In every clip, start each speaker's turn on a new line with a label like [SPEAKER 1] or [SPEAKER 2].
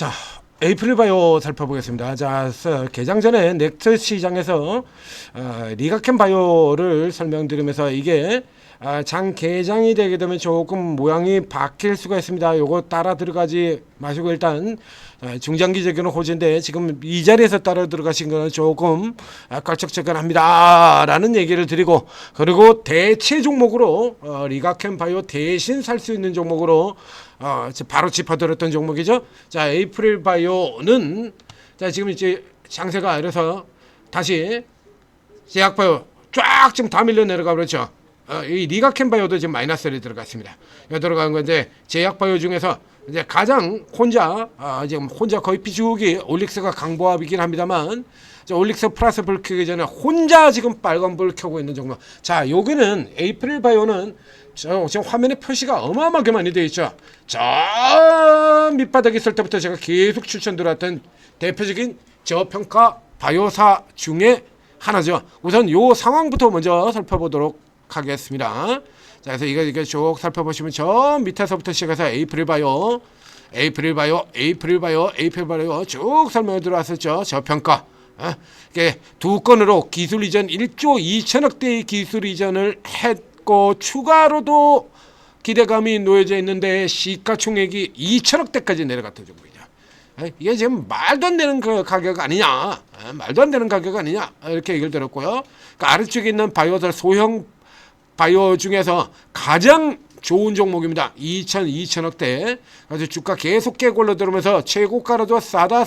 [SPEAKER 1] 자, 에이프릴 바이오 살펴보겠습니다. 자, 개장 전에 넥트 시장에서 리가켄 바이오를 설명드리면서 이게 장 개장이 되게 되면 조금 모양이 바뀔 수가 있습니다. 요거 따라 들어가지 마시고 일단 중장기적인 호재인데 지금 이 자리에서 따라 들어가신 거는 조금 깔짝짝한합니다 라는 얘기를 드리고, 그리고 대체 종목으로 리가켄 바이오 대신 살 수 있는 종목으로 바로 짚어드렸던 종목이죠. 자, 에이프릴 바이오는 자 지금 이제 장세가 이래서 다시 제약바이오 쫙 지금 다 밀려 내려가 버렸죠. 이 리가켄 바이오도 지금 마이너스에 들어갔습니다. 여기 들어간 건데 제약바이오 중에서 이제 가장 혼자 지금 혼자 거의 비주기 올릭스가 강보합이긴 합니다만, 올릭스 플러스 불 켜기 전에 혼자 지금 빨간 불 켜고 있는 종목. 자, 여기는 에이프릴 바이오는 지금 화면에 표시가 어마어마하게 많이 되어 있죠. 저 밑바닥에 있을 때부터 제가 계속 추천드렸던 대표적인 저평가 바이오사 중에 하나죠. 우선 요 상황부터 먼저 살펴보도록 하겠습니다. 자, 그래서 이거 쭉 살펴보시면 저 밑에서부터 시작해서 에이프릴 바이오 쭉 설명을 들어왔었죠. 저평가. 이게 두 건으로 기술 이전 1조 2천억대의 기술 이전을 했고 추가로도 기대감이 놓여져 있는데 시가총액이 2천억대까지 내려갔던 종목이죠. 이게 지금 말도 안 되는 그 가격 아니냐, 말도 안 되는 가격 아니냐 이렇게 얘기를 들었고요. 그 아래쪽에 있는 바이오들 소형 바이오 중에서 가장 좋은 종목입니다. 2천억대. 그래서 주가 계속 깨골러 들어오면서 최고가로도 싸다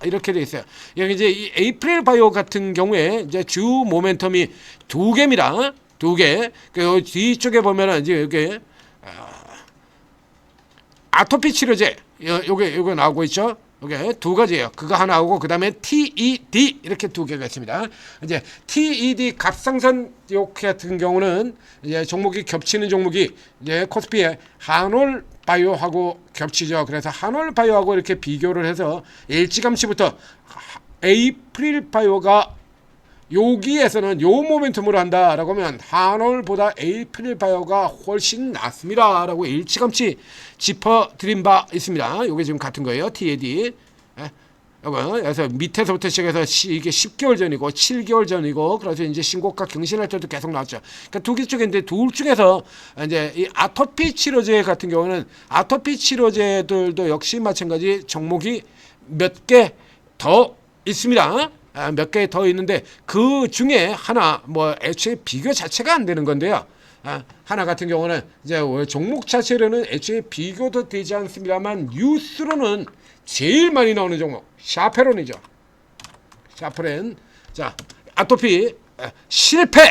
[SPEAKER 1] 이렇게 돼 있어요. 여기 이제 이 에이프릴 바이오 같은 경우에 이제 주 모멘텀이 두 개입니다. 두 개. 그 뒤쪽에 보면은 이제 여기 아토피 치료제 요게 나오고 있죠. 요게 두 가지예요. 그거 하나 하고 그다음에 TED 이렇게 두 개가 있습니다. 이제 TED 갑상선 요 같은 경우는 이제 종목이 겹치는 종목이 이제 코스피의 한올 바이오하고 겹치죠. 그래서 한올 바이오하고 이렇게 비교를 해서 일찌감치부터 에이프릴 바이오가 여기에서는 요 모멘텀으로 한다라고 하면 한올보다 에이프릴 바이오가 훨씬 낫습니다라고 일찌감치 짚어드린 바 있습니다. 요게 지금 같은 거예요. TAD. 그래서 밑에서부터 시작해서 이게 10개월 전이고 7개월 전이고, 그래서 이제 신고가 경신할 때도 계속 나왔죠. 그러니까 두 개 쪽인데 둘 중에서 이제 이 아토피 치료제 같은 경우는 아토피 치료제들도 역시 마찬가지 종목이 몇 개 더 있습니다. 몇 개 더 있는데 그 중에 하나 뭐 애초에 비교 자체가 안 되는 건데요. 하나 같은 경우는 이제 종목 자체로는 애초에 비교도 되지 않습니다만 뉴스로는 제일 많이 나오는 종목 샤페론이죠. 샤페론. 자, 아토피 실패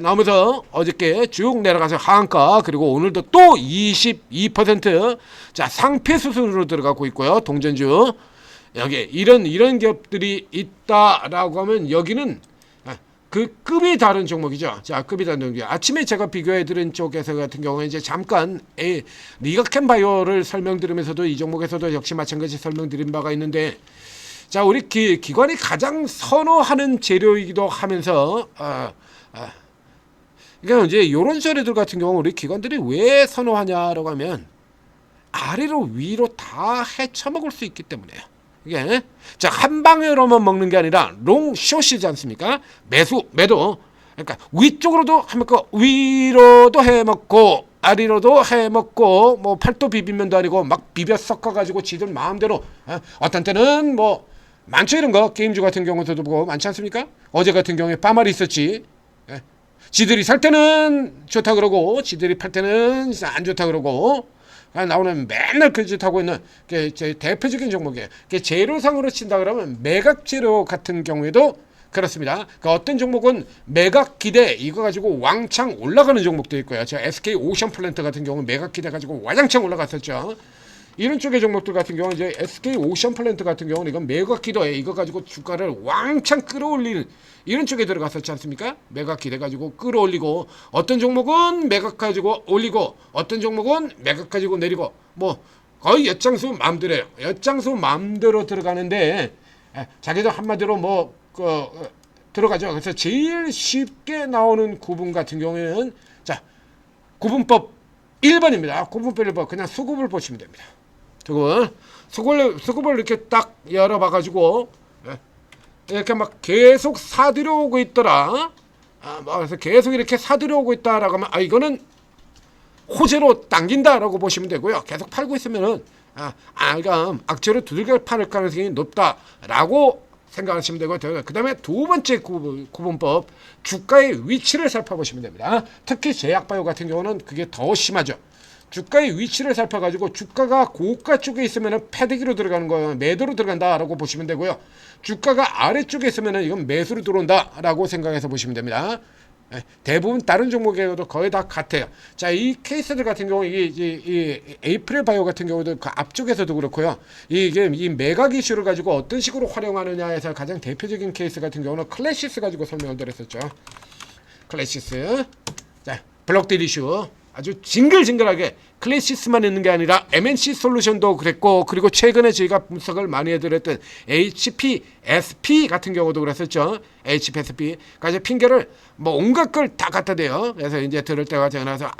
[SPEAKER 1] 나오면서 어저께 쭉 내려가서 하한가, 그리고 오늘도 또 22% 자 상패 수순으로 들어가고 있고요. 동전주. 여기 이런 기업들이 있다라고 하면 여기는 그 급이 다른 종목이죠. 자, 급이 다른 종목이 아침에 제가 비교해드린 쪽에서 같은 경우에 이제 잠깐 리가켄 바이오를 설명드리면서도 이 종목에서도 역시 마찬가지 설명드린 바가 있는데, 자, 우리 기관이 가장 선호하는 재료이기도 하면서 그러니까 이제 이런 재료들 같은 경우 우리 기관들이 왜 선호하냐라고 하면 아래로 위로 다 헤쳐먹을 수 있기 때문에요. 이게 자, 한 방으로만 먹는 게 아니라 롱숏이지 않습니까? 매도. 그러니까 위쪽으로도 해먹고 위로도 해먹고 아래로도 해먹고, 뭐 팔도 비빔면도 아니고 막 비벼 섞어가지고 지들 마음대로 어떤 때는 뭐 많죠. 이런 거 게임주 같은 경우도 보고 많지 않습니까? 어제 같은 경우에 빠말이 있었지. 지들이 살 때는 좋다 그러고 지들이 팔 때는 안 좋다 그러고 나오는 맨날 그 짓 하고 있는 게 제 대표적인 종목이에요. 재료상으로 친다 그러면 매각 재료 같은 경우에도 그렇습니다. 그러니까 어떤 종목은 매각 기대 이거 가지고 왕창 올라가는 종목도 있고요. 저 SK 오션 플랜트 같은 경우는 매각 기대 가지고 와장창 올라갔었죠. 이런 쪽의 종목들 같은 경우는 이제 SK 오션 플랜트 같은 경우는 이건 매각 기대에 이거 가지고 주가를 왕창 끌어올리는 이런 쪽에 들어갔었지 않습니까? 매각 기대 가지고 끌어올리고, 어떤 종목은 매각 가지고 올리고 어떤 종목은 매각 가지고 내리고, 뭐 거의 엿장수 마음대로예요. 엿장수 마음대로 들어가는데 자기도 한마디로 뭐 들어가죠. 그래서 제일 쉽게 나오는 구분 같은 경우에는 자, 구분법 1번입니다. 구분법 1번 그냥 수급을 보시면 됩니다. 수급을 이렇게 딱 열어봐가지고 이렇게 막 계속 사들여오고 있더라. 그래서 계속 이렇게 사들여오고 있다라고 하면 이거는 호재로 당긴다라고 보시면 되고요. 계속 팔고 있으면은 그러니까 악재로 두들겨 팔 가능성이 높다라고 생각하시면 되고, 그 다음에 두 번째 구분법, 주가의 위치를 살펴보시면 됩니다. 특히 제약바이오 같은 경우는 그게 더 심하죠. 주가의 위치를 살펴가지고 주가가 고가 쪽에 있으면 패대기로 들어가는 거예요. 매도로 들어간다라고 보시면 되고요. 주가가 아래쪽에 있으면 이건 매수로 들어온다라고 생각해서 보시면 됩니다. 대부분 다른 종목에도 거의 다 같아요. 자, 이 케이스들 같은 경우 이 에이프릴 바이오 같은 경우도 그 앞쪽에서도 그렇고요. 이게 이 매각 이슈를 가지고 어떤 식으로 활용하느냐에서 가장 대표적인 케이스 같은 경우는 클래시스 가지고 설명을 드렸었죠. 클래시스. 자, 블록딜 이슈. 아주 징글징글하게 클래시스만 있는 게 아니라 MNC 솔루션도 그랬고, 그리고 최근에 저희가 분석을 많이 해드렸던 HPSP 같은 경우도 그랬었죠. HPSP까지 핑계를 온갖 걸 다 갖다 대요. 그래서 이제 들을 때가 전화서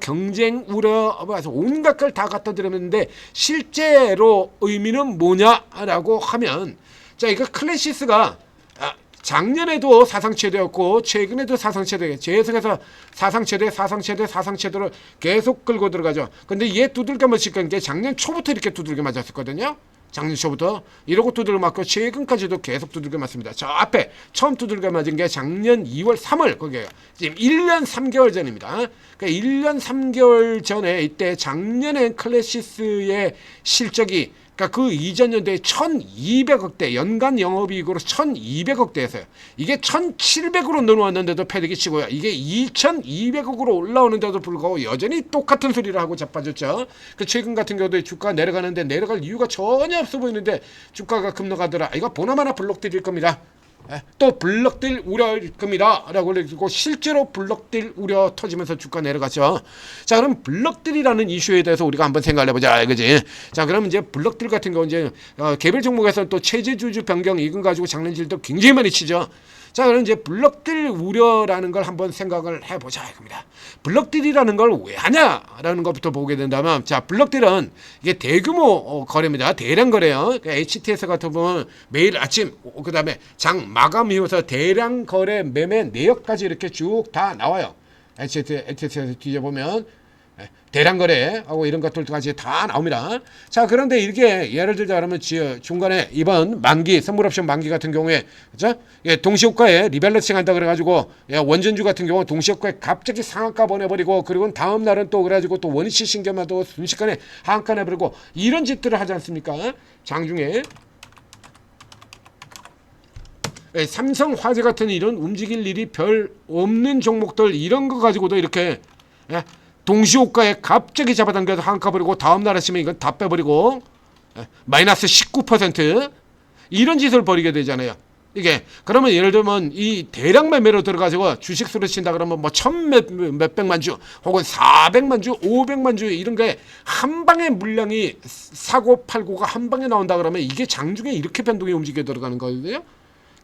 [SPEAKER 1] 경쟁 우려 온갖 걸 다 갖다 드렸는데 실제로 의미는 뭐냐라고 하면, 자, 이거 클래시스가 작년에도 사상최대였고 최근에도 사상최대, 계속해서 사상최대를 계속 끌고 들어가죠. 근데 얘 두들겨 맞은 게 작년 초부터 이렇게 두들겨 맞았었거든요. 작년 초부터 이러고 두들겨 맞고 최근까지도 계속 두들겨 맞습니다. 저 앞에 처음 두들겨 맞은 게 작년 2월 3월 거기에요. 지금 1년 3개월 전입니다. 그러니까 1년 3개월 전에 이때 작년에 클래시스의 실적이, 그러니까 그 이전 연도에 1200억대 연간 영업이익으로 1200억대였어요. 이게 1700으로 넘어왔는데도 패대기 치고요. 이게 2200억으로 올라오는데도 불구하고 여전히 똑같은 소리를 하고 자빠졌죠. 그 최근 같은 경우도 주가가 내려가는데 내려갈 이유가 전혀 없어 보이는데 주가가 급락하더라. 이거 보나마나 블록딜일 겁니다. 또 블록딜 우려일 겁니다 라고 그러고 실제로 블록딜 우려 터지면서 주가 내려갔죠. 자, 그럼 블록딜이라는 이슈에 대해서 우리가 한번 생각을 해보자 이거지. 자, 그럼 이제 블록딜 같은 경우 이제 개별 종목에서는 또 체제주주 변경 이건 가지고 장난질도 굉장히 많이 치죠. 자, 그럼 이제 블록딜 우려라는 걸 한번 생각을 해보자 이겁니다. 블록딜이라는 걸 왜 하냐라는 것부터 보게 된다면, 자, 블록딜은 이게 대규모 거래입니다. 대량 거래요. 그러니까 HTS 같은 경우는 매일 아침, 그 다음에 장 마감 이후서 대량 거래 매매 내역까지 이렇게 쭉 다 나와요. HTS에서 뒤져보면 대량 거래하고 이런 것들까지 다 나옵니다. 자, 그런데 이게 예를 들자 그러면 중간에 이번 만기 선물 옵션 만기 같은 경우에, 그죠? 동시효과에 리밸런싱 한다 그래가지고 원전주 같은 경우 동시효과에 갑자기 상한가 보내버리고, 그리고 다음 날은 또 그래가지고 또 원위치 신경마도 순식간에 하한가 내버리고 이런 짓들을 하지 않습니까? 장중에 삼성화재 같은 이런 움직일 일이 별 없는 종목들 이런 거 가지고도 이렇게 동시호가에 갑자기 잡아당겨서 한가 버리고 다음날 아침에 이건 다 빼버리고 마이너스 19% 이런 짓을 벌이게 되잖아요. 이게 그러면 예를 들면 이 대량 매매로 들어가지고 주식 수를 친다 그러면 뭐 몇백만 주 혹은 400만 주 500만 주 이런 게 한 방에 물량이 사고 팔고가 한 방에 나온다 그러면 이게 장중에 이렇게 변동이 움직여 들어가는 거거든요.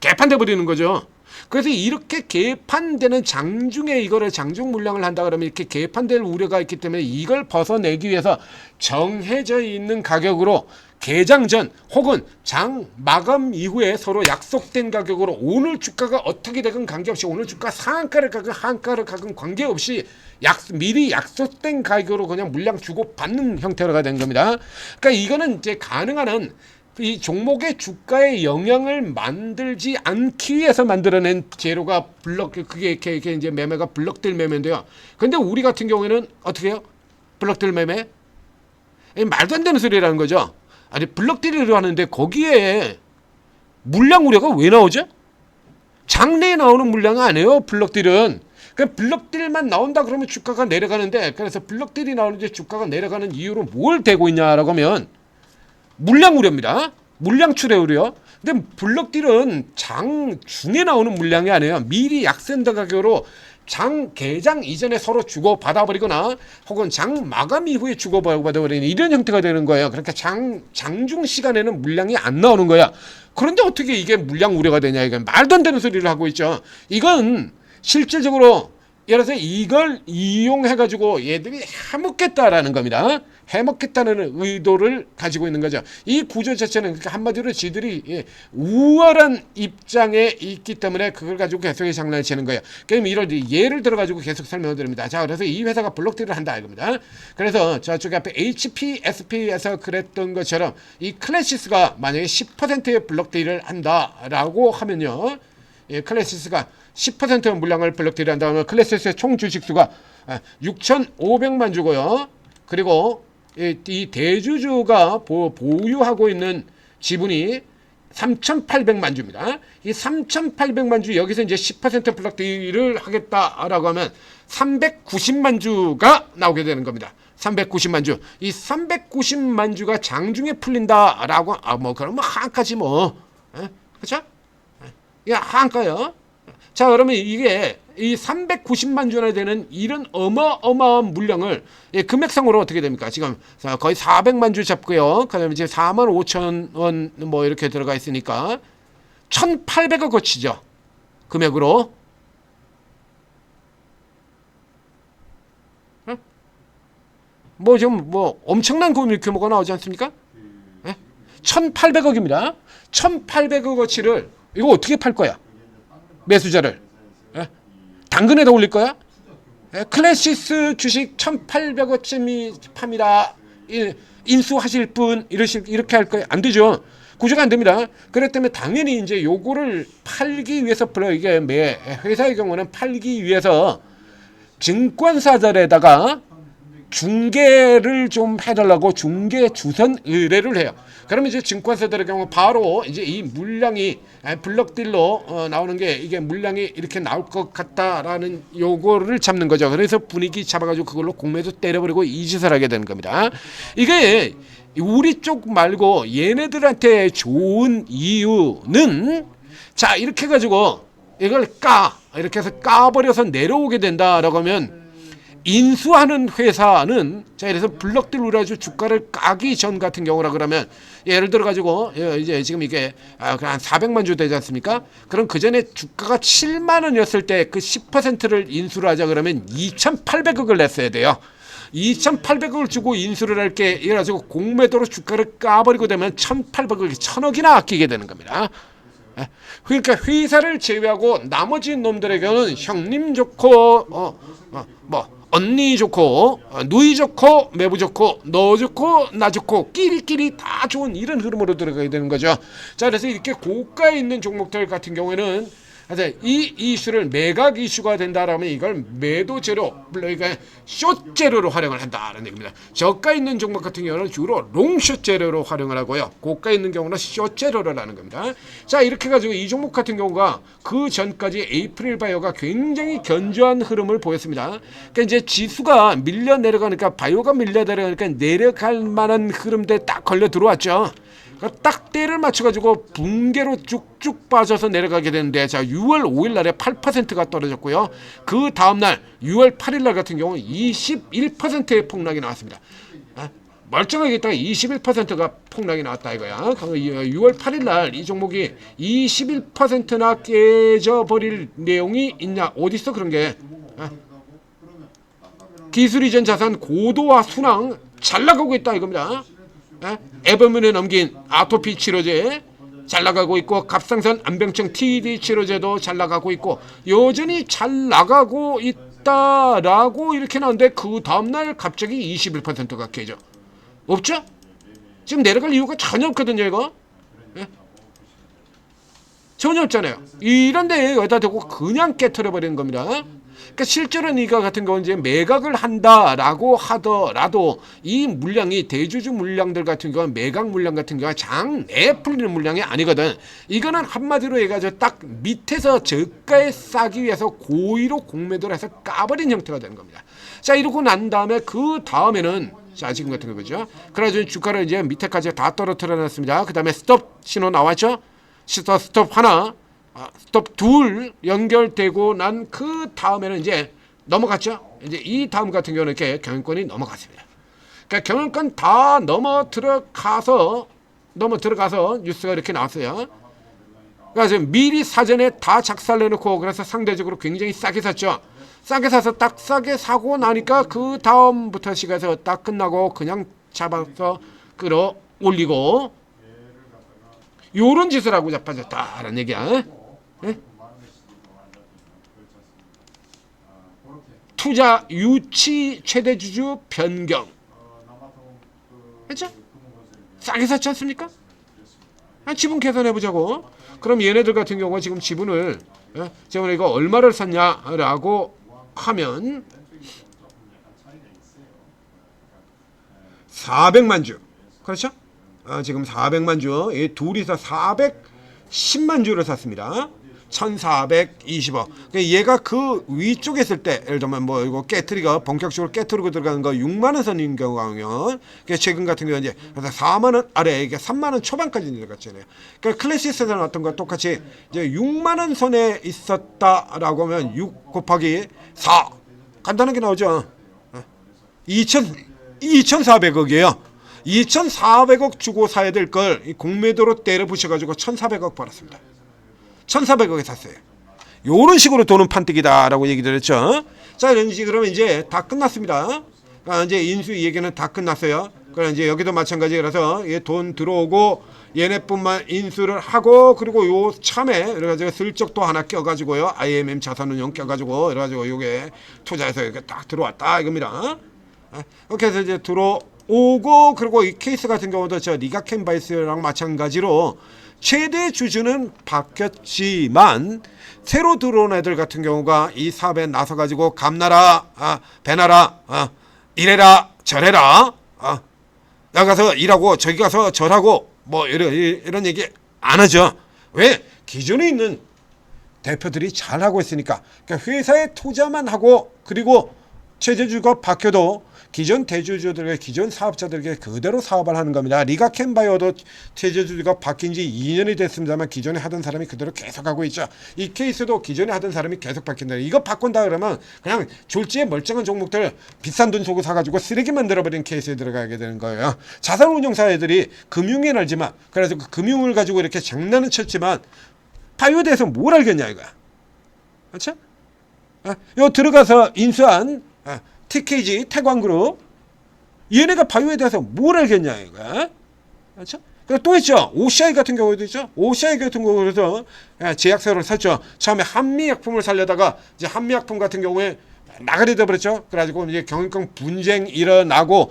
[SPEAKER 1] 개판돼 버리는 거죠. 그래서 이렇게 개판되는 장중에 이거를 장중 물량을 한다 그러면 이렇게 개판될 우려가 있기 때문에 이걸 벗어내기 위해서 정해져 있는 가격으로 개장 전 혹은 장 마감 이후에 서로 약속된 가격으로 오늘 주가가 어떻게 되건 관계없이, 오늘 주가 상한가를 가건 하한가를 가건 관계없이 미리 약속된 가격으로 그냥 물량 주고 받는 형태로가 된 겁니다. 그러니까 이거는 이제 가능한 한 이 종목의 주가에 영향을 만들지 않기 위해서 만들어낸 재료가 그게 이제 매매가 블록딜 매매인데요. 근데 우리 같은 경우에는 어떻게 해요? 블록딜 매매? 말도 안 되는 소리라는 거죠. 아니, 블록딜을 하는데 거기에 물량 우려가 왜 나오죠? 장내에 나오는 물량이 아니에요, 블록딜은. 그러니까 블록딜만 나온다 그러면 주가가 내려가는데, 그래서 블록딜이 나오는데 주가가 내려가는 이유로 뭘 대고 있냐라고 하면 물량 우려입니다. 물량 출해 우려. 근데 블록딜은 장 중에 나오는 물량이 아니에요. 미리 약속된 가격으로 장 개장 이전에 서로 주고 받아버리거나 혹은 장 마감 이후에 주고 받아버리는 이런 형태가 되는 거예요. 그러니까 장중 시간에는 물량이 안 나오는 거야. 그런데 어떻게 이게 물량 우려가 되냐, 이건 말도 안 되는 소리를 하고 있죠. 이건 실질적으로 예를 들어서 이걸 이용해 가지고 얘들이 해먹겠다라는 겁니다. 해먹겠다는 의도를 가지고 있는 거죠. 이 구조 자체는 그러니까 한마디로 지들이 우월한 입장에 있기 때문에 그걸 가지고 계속 장난을 치는 거예요. 그럼 이런 예를 들어 가지고 계속 설명을 드립니다. 자, 그래서 이 회사가 블록딜을 한다 이겁니다. 그래서 저쪽에 앞에 HPSP에서 그랬던 것처럼 이 클래시스가 만약에 10%의 블록딜을 한다라고 하면요. 클래시스가 10% 물량을 블록딜을 한다면 클래시스의 총 주식수가 6,500만 주고요. 그리고 이 대주주가 보유하고 있는 지분이 3,800만 주입니다. 이 3,800만 주 여기서 이제 10% 블록딜을 하겠다라고 하면 390만 주가 나오게 되는 겁니다. 390만 주. 이 390만 주가 장중에 풀린다라고 그러면 한가지 그렇죠? 이게 한가요. 자, 그러면 이게 이 390만 주나 되는 이런 어마어마한 물량을 금액상으로 어떻게 됩니까? 지금 거의 400만 주 잡고요. 그다음에 지금 4만 5천 원 이렇게 들어가 있으니까 1,800억 거치죠. 금액으로. 지금 엄청난 규모가 나오지 않습니까? 1,800억입니다. 1,800억 어치를 이거 어떻게 팔 거야? 매수자를 당근에다 올릴 거야? 클래시스 주식 1,800억쯤이 팝니다. 인수하실 분 이렇게 할 거예요? 안 되죠. 구조가 안 됩니다. 그렇기 때문에 당연히 이제 요거를 팔기 위해서 이게 회사의 경우는 팔기 위해서 증권사들에다가 중개를 좀 해달라고 중개 주선 의뢰를 해요. 그러면 이제 증권사들의 경우 바로 이제 이 물량이 블록딜로 나오는 게 이게 물량이 이렇게 나올 것 같다라는 요거를 잡는 거죠. 그래서 분위기 잡아가지고 그걸로 공매도 때려버리고 이 짓을 하게 되는 겁니다. 이게 우리 쪽 말고 얘네들한테 좋은 이유는 자 이렇게 해가지고 이걸 이렇게 해서 까버려서 내려오게 된다라고 하면 인수하는 회사는 자 그래서 블록딜 우려가지고 주가를 까기 전 같은 경우라 그러면 예를 들어 가지고 이제 지금 이게 한 400만 주 되지 않습니까? 그럼 그 전에 주가가 7만 원이었을 때 그 10%를 인수를 하자 그러면 2,800억을 냈어야 돼요. 2,800억을 주고 인수를 할게 이래가지고 공매도로 주가를 까버리고 되면 1,800억이 1,000억이나 아끼게 되는 겁니다. 그러니까 회사를 제외하고 나머지 놈들에게는 형님 좋고 언니 좋고 누이 좋고 매부 좋고 너 좋고 나 좋고 끼리끼리 다 좋은 이런 흐름으로 들어가게 되는 거죠. 자 그래서 이렇게 고가에 있는 종목들 같은 경우에는 이 이슈를 매각 이슈가 된다라면 이걸 매도 재료, 그러니까 숏 재료로 활용을 한다는 얘기입니다. 저가 있는 종목 같은 경우는 주로 롱숏 재료로 활용을 하고요. 고가 있는 경우는 숏 재료를 하는 겁니다. 자 이렇게 가지고 이 종목 같은 경우가 그 전까지 에이프릴 바이오가 굉장히 견조한 흐름을 보였습니다. 그러니까 이제 지수가 밀려 내려가니까 바이오가 밀려 내려가니까 내려갈 만한 흐름대에 딱 걸려 들어왔죠. 딱 때를 맞춰가지고 붕괴로 쭉쭉 빠져서 내려가게 되는데 자 6월 5일 날에 8%가 떨어졌고요. 그 다음날 6월 8일 날 같은 경우 21%의 폭락이 나왔습니다. 멀쩡하게 있다가 21%가 폭락이 나왔다 이거야. 6월 8일 날 이 종목이 21%나 깨져버릴 내용이 있냐? 어디 있어 그런 게? 기술 이전 자산 고도화 순항 잘 나가고 있다 이겁니다. 에버문에 넘긴 아토피 치료제 잘 나가고 있고 갑상선 안병증 TD 치료제도 잘 나가고 있고 여전히 잘 나가고 있다라고 이렇게 나오는데 그 다음날 갑자기 21%가 깨져. 없죠? 지금 내려갈 이유가 전혀 없거든요 이거. 전혀 없잖아요. 이런 데에 여기다 대고 그냥 깨트려버리는 겁니다. 그러니까 실제로는 이거 같은 경우는 이제 매각을 한다라고 하더라도 이 물량이 대주주 물량들 같은 경우는 매각 물량 같은 경우는 장내 풀리는 물량이 아니거든. 이거는 한마디로 해가지고 딱 밑에서 저가에 싸기 위해서 고의로 공매도를 해서 까버린 형태가 되는 겁니다. 자 이러고 난 다음에 그 다음에는 자 지금 같은 거죠. 그래가지고 주가를 이제 밑에까지 다 떨어뜨려 놨습니다. 그 다음에 스톱 신호 나왔죠. 스톱 하나. 스톱 둘 연결되고 난 그 다음에는 이제 넘어갔죠. 이제 이 다음 같은 경우는 이렇게 경영권이 넘어갔습니다. 그러니까 경영권 다 넘어 들어가서 뉴스가 이렇게 나왔어요. 그러니까 지금 미리 사전에 다 작살내놓고 그래서 상대적으로 굉장히 싸게 샀죠. 싸게 사서 딱 싸게 사고 나니까 그 다음부터 시가에서 딱 끝나고 그냥 잡아서 끌어올리고 요런 짓을 하고 자빠졌다라는 얘기야. 예? 투자 유치 최대 주주 변경. 그렇죠? 싸게 샀지 않습니까? 지분 계산해 보자고. 그럼 얘네들 같은 경우는 지금 지분을 지금 이거 얼마를 샀냐라고 하면 400만 주. 그렇죠? 지금 400만 주. 이 둘이서 410만 주를 샀습니다. 1420억. 얘가 그 위쪽에 있을 때, 예를 들면 뭐 이거 깨트리가 본격적으로 깨트리고 들어가는 거 6만 원 선인 경우면, 최근 같은 경우 이제 4만 원 아래 이게 3만 원 초반까지 내려갔잖아요. 그러니까 클래시스는 어떤 거 똑같이 이제 6만 원 선에 있었다라고 하면 6 곱하기 4 간단하게 나오죠. 2,400억이에요. 2,400억 주고 사야 될 걸 공매도로 때려 부셔가지고 1,400억 벌었습니다. 1,400억에 샀어요. 요런 식으로 도는 판때기다라고 얘기를 했죠. 자, 이런 식으로 이제 다 끝났습니다. 이제 인수 얘기는 다 끝났어요. 그럼 이제 여기도 마찬가지라서 돈 들어오고 얘네뿐만 인수를 하고 그리고 요 참에 그래가지고 슬쩍 또 하나 껴가지고요. IMM 자산운용 껴가지고 그래가지고 요게 투자해서 이렇게 딱 들어왔다 이겁니다. 이렇게 해서 이제 들어오고 그리고 이 케이스 같은 경우도 저 리가켄바이스랑 마찬가지로 최대 주주는 바뀌었지만 새로 들어온 애들 같은 경우가 이 사업에 나서가지고 감나라, 배나라, 이래라, 저래라, 나가서 일하고 저기 가서 절하고 뭐 이런 얘기 안 하죠. 왜? 기존에 있는 대표들이 잘하고 있으니까. 그러니까 회사에 투자만 하고 그리고 최대주주가 바뀌어도 기존 대주주들에게 기존 사업자들에게 그대로 사업을 하는 겁니다. 리가켄바이오도 최대주주가 바뀐 지 2년이 됐습니다만 기존에 하던 사람이 그대로 계속 하고 있죠. 이 케이스도 기존에 하던 사람이 계속 바뀐다. 이거 바꾼다 그러면 그냥 졸지에 멀쩡한 종목들 비싼 돈 주고 사가지고 쓰레기 만들어버린 케이스에 들어가게 되는 거예요. 자산운용사 애들이 금융엔 알지만 그래서 그 금융을 가지고 이렇게 장난은 쳤지만 바이오에 대해서 뭘 알겠냐 이거야. 그렇죠? 요 들어가서 인수한 TKG 태광그룹 얘네가 바이오에 대해서 뭘 알겠냐 이거. 그렇죠? 또 있죠. OCI 같은 경우도 있죠. OCI 같은 경우에서 제약사를 샀죠. 처음에 한미약품을 살려다가 이제 한미약품 같은 경우에 나가리 돼버렸죠. 그래가지고 이제 경영권 분쟁 일어나고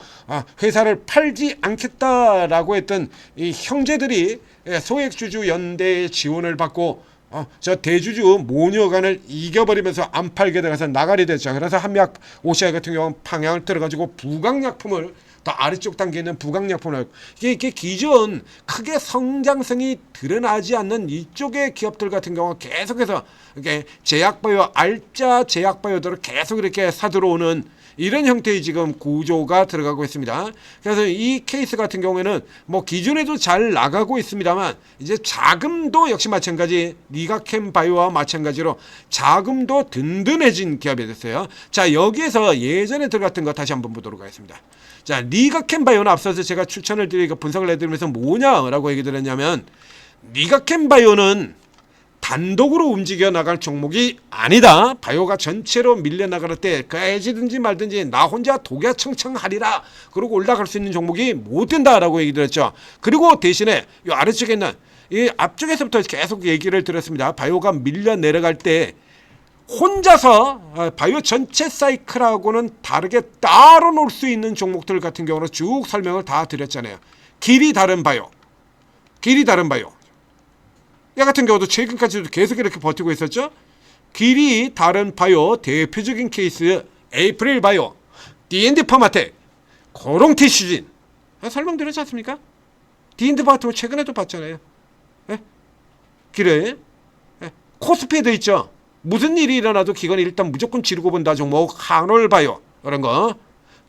[SPEAKER 1] 회사를 팔지 않겠다라고 했던 이 형제들이 소액주주 연대의 지원을 받고 저 대주주 모녀간을 이겨버리면서 안 팔게 돼서 나가리 됐죠. 그래서 한미약 OCI 같은 경우는 방향을 들어가지고 부강약품을 더 아래쪽 단계에 있는 부강약품을 이게 기존 크게 성장성이 드러나지 않는 이쪽의 기업들 같은 경우 계속해서 이렇게 제약바이오 알짜 제약바이오들을 계속 이렇게 사들어오는 이런 형태의 지금 구조가 들어가고 있습니다. 그래서 이 케이스 같은 경우에는 뭐 기존에도 잘 나가고 있습니다만 이제 자금도 역시 마찬가지 리가켄바이오와 마찬가지로 자금도 든든해진 기업이 됐어요. 자, 여기에서 예전에 들어갔던 거 다시 한번 보도록 하겠습니다. 자, 리가켄바이오는 앞서서 제가 추천을 드리고 분석을 해드리면서 뭐냐라고 얘기 드렸냐면 리가켄바이오는 단독으로 움직여 나갈 종목이 아니다. 바이오가 전체로 밀려 나갈 때 깨지든지 말든지 나 혼자 독야청청하리라. 그러고 올라갈 수 있는 종목이 못 된다라고 얘기 드렸죠. 그리고 대신에 이 아래쪽에 있는 이 앞쪽에서부터 계속 얘기를 드렸습니다. 바이오가 밀려 내려갈 때 혼자서 바이오 전체 사이클하고는 다르게 따로 놀 수 있는 종목들 같은 경우는 쭉 설명을 다 드렸잖아요. 길이 다른 바이오. 길이 다른 바이오. 얘 같은 경우도 최근까지도 계속 이렇게 버티고 있었죠. 길이 다른 바이오 대표적인 케이스 에이프릴 바이오, D&D 파마텍, 고롱티슈진 설명드렸지 않습니까? D&D 파마텍 최근에도 봤잖아요. 길에 코스피에도 있죠. 무슨 일이 일어나도 기관이 일단 무조건 지르고 본다 종목 한올바이오 이런 거.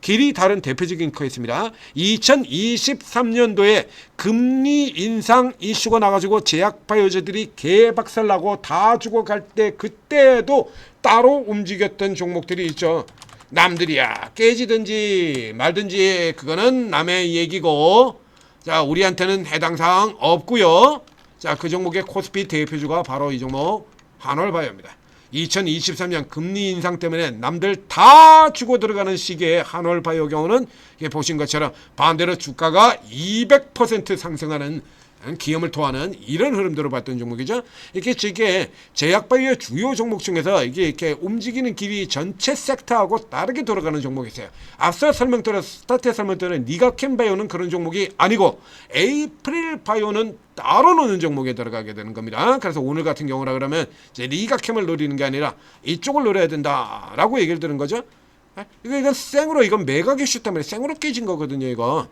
[SPEAKER 1] 길이 다른 대표적인 케이스입니다. 2023년도에 금리 인상 이슈가 나가지고 제약바이오제들이 개박살나고 다 죽어갈 때 그때도 따로 움직였던 종목들이 있죠. 남들이야 깨지든지 말든지 그거는 남의 얘기고 자 우리한테는 해당 사항 없고요. 자 그 종목의 코스피 대표주가 바로 이 종목 한올바이오입니다. 2023년 금리 인상 때문에 남들 다 주고 들어가는 시기에 한올바이오 경우는 보신 것처럼 반대로 주가가 200% 상승하는 기염을 토하는 이런 흐름들을 봤던 종목이죠. 이게 제약바이오의 주요 종목 중에서 이게 이렇게 움직이는 길이 전체 섹터하고 다르게 돌아가는 종목이 있어요. 앞서 스타트에 설명드린 니가캠바이오는 그런 종목이 아니고 에이프릴 바이오는 따로 노는 종목에 들어가게 되는 겁니다. 그래서 오늘 같은 경우라 그러면 이제 리가캠을 노리는 게 아니라 이쪽을 노려야 된다라고 얘기를 들은 거죠. 이건 생으로 이건 매각 이슈 때문에 생으로 깨진 거거든요. 이거.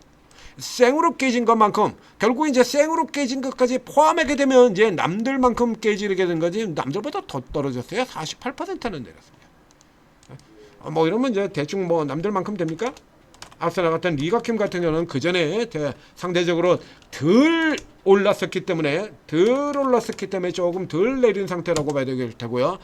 [SPEAKER 1] 생으로 깨진 것만큼 결국 이제 생으로 깨진 것까지 포함하게 되면 이제 남들만큼 깨지게 된 거지 남들보다 더 떨어졌어요. 48%는 내렸습니다. 뭐 이러면 이제 대충 뭐 남들만큼 됩니까? 앞서 나갔던 리가캠 같은 경우는 그 전에 상대적으로 덜 올랐었기 때문에 조금 덜 내린 상태라고 봐야 될 테고요.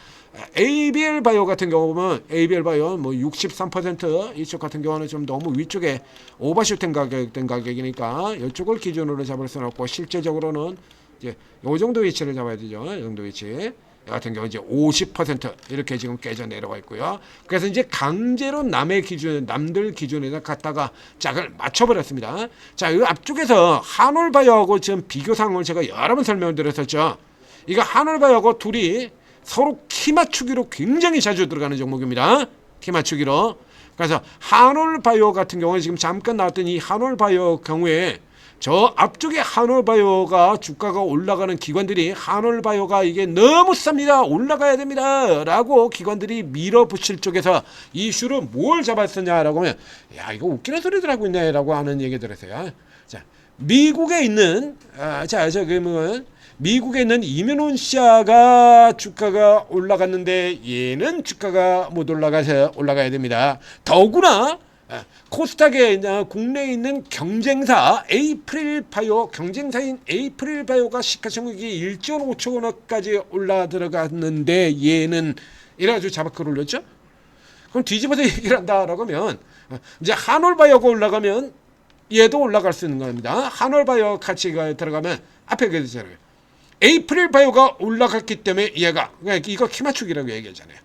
[SPEAKER 1] ABL 바이오 같은 경우는 ABL 바이오 뭐 63% 이쪽 같은 경우는 좀 너무 위쪽에 오버슈팅 가격된 가격이니까 이쪽을 기준으로 잡을 수는 없고 실제적으로는 이제 요 정도 위치를 잡아야 되죠. 이 정도 위치. 같은 경우 이제 50% 이렇게 지금 깨져 내려와 있고요. 그래서 이제 강제로 남들 기준에다 갖다가 짝을 맞춰버렸습니다. 자, 이 앞쪽에서 한올바이오하고 지금 비교상을 제가 여러 번 설명을 드렸었죠. 이거 한올바이오하고 둘이 서로 키 맞추기로 굉장히 자주 들어가는 종목입니다. 키 맞추기로. 그래서 한올바이오 같은 경우는 지금 잠깐 나왔던 이 한올바이오 경우에 저 앞쪽에 한올바이오가 주가가 올라가는 기관들이 한올바이오가 이게 너무 쌉니다. 올라가야 됩니다. 라고 기관들이 밀어붙일 쪽에서 이슈를 뭘 잡았었냐라고 하면 야 이거 웃기는 소리들 하고 있네 라고 하는 얘기들 했어요. 자, 미국에 있는 미국에 있는 이면온시아가 주가가 올라갔는데 얘는 주가가 못 올라가서 올라가야 됩니다. 더구나 코스닥에 국내에 있는 경쟁사 경쟁사인 에이프릴 바이오가 시가총액이 1조 5천억까지 올라 들어갔는데 얘는 이래가지고 자바크를 올렸죠. 그럼 뒤집어서 얘기를 한다라고 하면 이제 한올바이오가 올라가면 얘도 올라갈 수 있는 겁니다. 한올바이오 가치가 들어가면 앞에 그랬잖아요. 에이프릴 바이오가 올라갔기 때문에 얘가 이거 키맞추기라고 얘기하잖아요.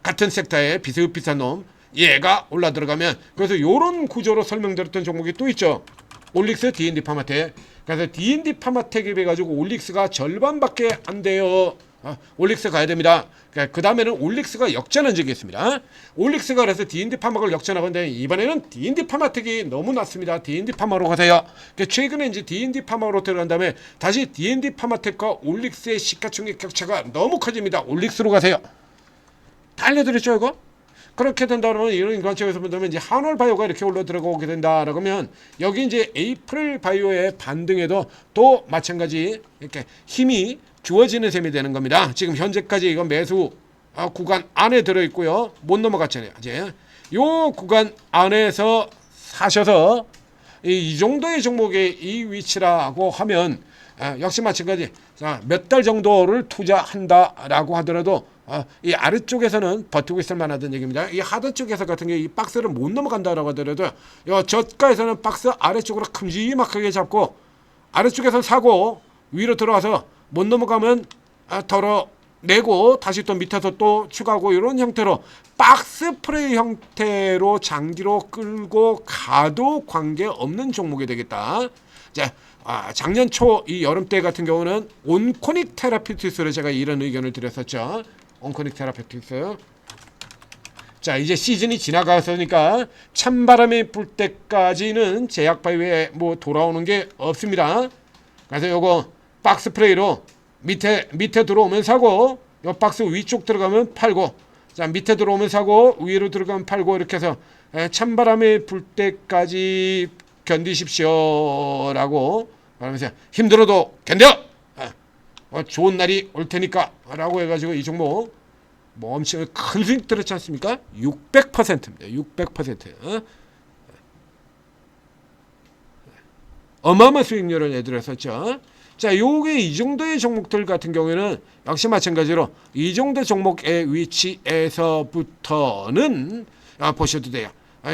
[SPEAKER 1] 같은 섹터에 비슷비슷한 놈 얘가 올라 들어가면 그래서 요런 구조로 설명드렸던 종목이 또 있죠. 올릭스 D&D 파마텍. 그래서 D&D 파마텍에 비해 가지고 올릭스가 절반밖에 안 돼요. 올릭스 가야 됩니다. 그 다음에는 올릭스가 역전한 적이 있습니다. 올릭스가 그래서 D&D 파마를 역전하고 있는데 이번에는 D&D 파마텍이 너무 낮습니다. D&D 파마로 가세요. 최근에 이제 D&D 파마로 들어간 다음에 다시 D&D 파마텍과 올릭스의 시가총액 격차가 너무 커집니다. 올릭스로 가세요. 다 알려드렸죠 이거? 그렇게 된다면 이런 관점에서 보면 이제 한올바이오가 이렇게 올라 들어가게 된다라고 하면 여기 이제 에이프릴 바이오의 반등에도 또 마찬가지 이렇게 힘이 주어지는 셈이 되는 겁니다. 지금 현재까지 이건 매수 구간 안에 들어 있고요. 못 넘어갔잖아요. 이제 요 구간 안에서 사셔서 이 정도의 종목의 이 위치라고 하면 역시 마찬가지 몇 달 정도를 투자한다라고 하더라도 이 아래쪽에서는 버티고 있을 만하다는 얘기입니다. 이 하단 쪽에서 같은 경우 이 박스를 못 넘어간다라고 하더라도 저가에서는 박스 아래쪽으로 큼지막하게 잡고 아래쪽에서 사고 위로 들어와서 못 넘어가면 덜어내고 다시 또 밑에서 또 추가하고 이런 형태로 박스 프레이 형태로 장기로 끌고 가도 관계없는 종목이 되겠다. 자, 작년 초 이 여름 때 같은 경우는 온코닉 테라피틱스로 제가 이런 의견을 드렸었죠. 온코닉 테라피틱스. 자, 이제 시즌이 지나갔으니까 찬바람이 불 때까지는 제약바이오에 뭐 돌아오는 게 없습니다. 그래서 요거 박스 프레이로 밑에 들어오면 사고, 요 박스 위쪽 들어가면 팔고, 자 밑에 들어오면 사고, 위로 들어가면 팔고 이렇게 해서 찬바람이 불 때까지 견디십시오라고 말하면서 힘들어도 견뎌. 좋은 날이 올 테니까 라고 해가지고 이 종목 뭐 엄청 큰 수익 들었지 않습니까? 600%입니다. 600%. 어마어마한 수익률을 내드렸었죠. 자, 요게 이 정도의 종목들 같은 경우에는 역시 마찬가지로 이 정도 종목의 위치에서부터는 보셔도 돼요.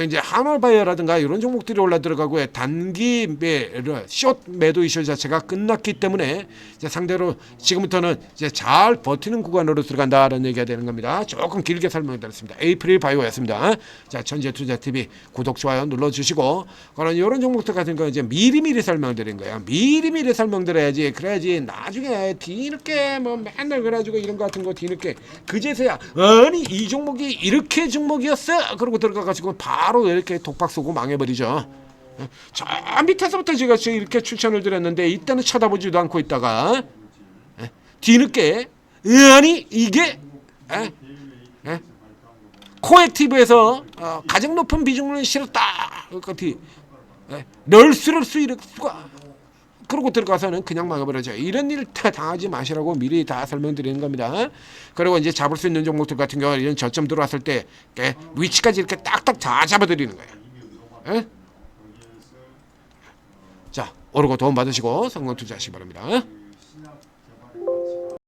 [SPEAKER 1] 이제 한올바이어라든가 이런 종목들이 올라 들어가고 단기 숏 매도 이슈 자체가 끝났기 때문에 이제 상대로 지금부터는 이제 잘 버티는 구간으로 들어간다라는 얘기가 되는 겁니다. 조금 길게 설명드렸습니다. 에이프릴 바이오였습니다. 자, 전재투자TV 구독 좋아요 눌러주시고, 그런 이런 종목들 같은 거 이제 미리미리 설명드린 거예요. 미리미리 설명드려야지. 그래야지 나중에 뒤늦게 뭐 맨날 그래가지고 이런 거 같은 거 뒤늦게 그제서야 아니 이 종목이 이렇게 종목이었어 그러고 들어가가지고 바로 이렇게 독박 쏘고 망해버리죠. 저 밑에서부터 제가 이렇게 추천을 드렸는데 이때는 쳐다보지도 않고 있다가 뒤늦게 아니 이게 코액티브에서 가장 높은 비중을 실었다 럴수 이럴 수가 그러고 들어가서는 그냥 막아버려져. 이런 일 당하지 마시라고 미리 다 설명드리는 겁니다. 그리고 이제 잡을 수 있는 종목들 같은 경우 이런 저점 들어왔을 때 위치까지 이렇게 딱딱 다 잡아드리는 거예요. 자, 오르고 도움 받으시고 성공 투자하시기 바랍니다.